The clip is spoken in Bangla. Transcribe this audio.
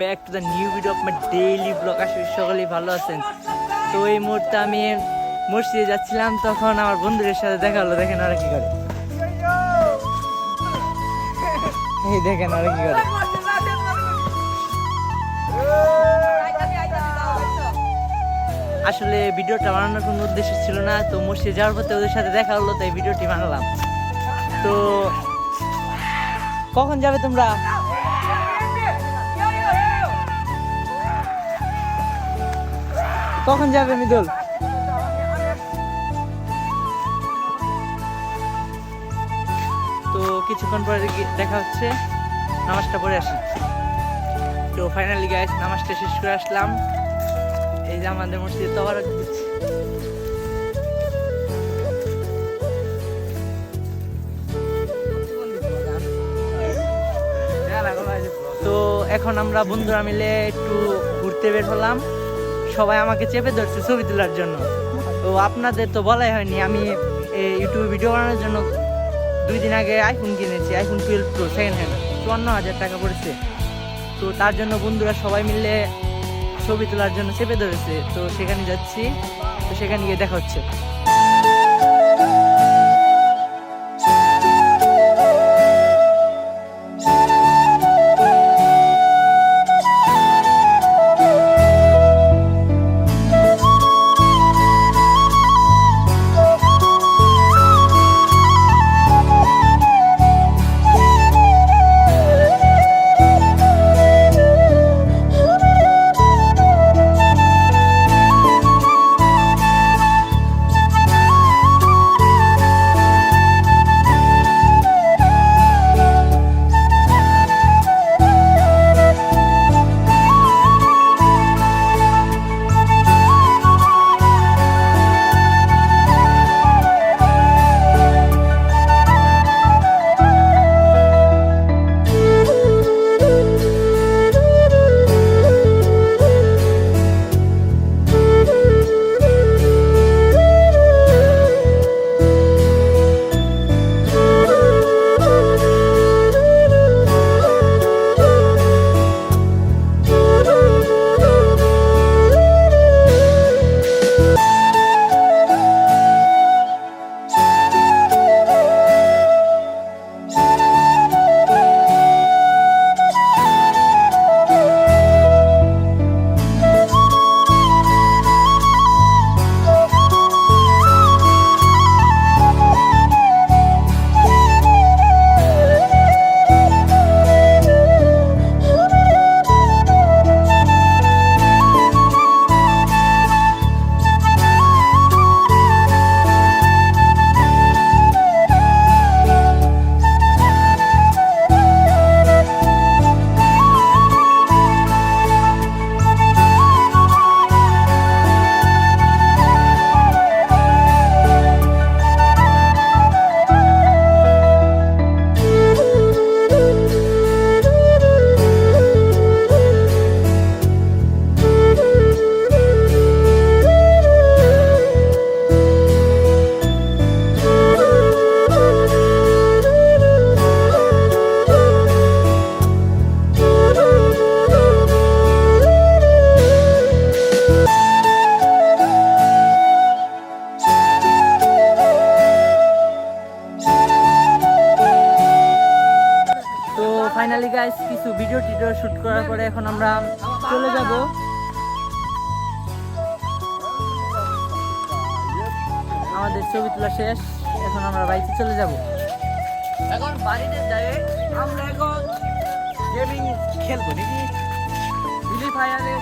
Back to the new video of my daily blog. আসলে সকলেই ভালো আছেন। তো এই মুহূর্তে আমি মসজিদে যাচ্ছিলাম, তখন আমার বন্ধুদের সাথে দেখা হলো। দেখেন ওরা কি করে, এই দেখেন ওরা কি করে। আসলে ভিডিওটা বানানোর কোনো উদ্দেশ্য ছিল না, তো মসজিদে যাওয়ার পথে ওদের সাথে দেখা হলো, তাই ভিডিওটি বানালাম। তো কখন যাবে তোমরা? কখন যাবে মিদুল? তো কিছুক্ষণ পরে দেখা হচ্ছে, নামাজটা পড়ে আসি। তো ফাইনালি গাইস নামাজটা শেষ করে আসলাম। এই যে আমাদের মসজিদে তবারক দিচ্ছে। তো এখন আমরা বন্ধুরা মিলে একটু ঘুরতে বের হলাম। সবাই আমাকে চেপে ধরছে ছবি তোলার জন্য। তো আপনাদের তো বলাই হয়নি, আমি ইউটিউবে ভিডিও বানানোর জন্য 2 দিন আগে আইফোন কিনেছি, আইফোন 12 প্রো সেকেন্ড হ্যান্ড, 54,000 টাকা পড়েছে। তো তার জন্য বন্ধুরা সবাই মিলে ছবি তোলার জন্য চেপে ধরেছে। তো সেখানে যাচ্ছি, তো সেখানে গিয়ে দেখা হচ্ছে। ফাইনালি গাইস কিছু ভিডিও টিডিও শুট করার পরে এখন আমরা চলে যাব। আমাদের ছবি তোলা শেষ, এখন আমরা বাইকে চলে যাব। এখন বাড়িতে যাই আমরা এখন গেমিং খেলবো নাকি, ফ্রি ফায়ারে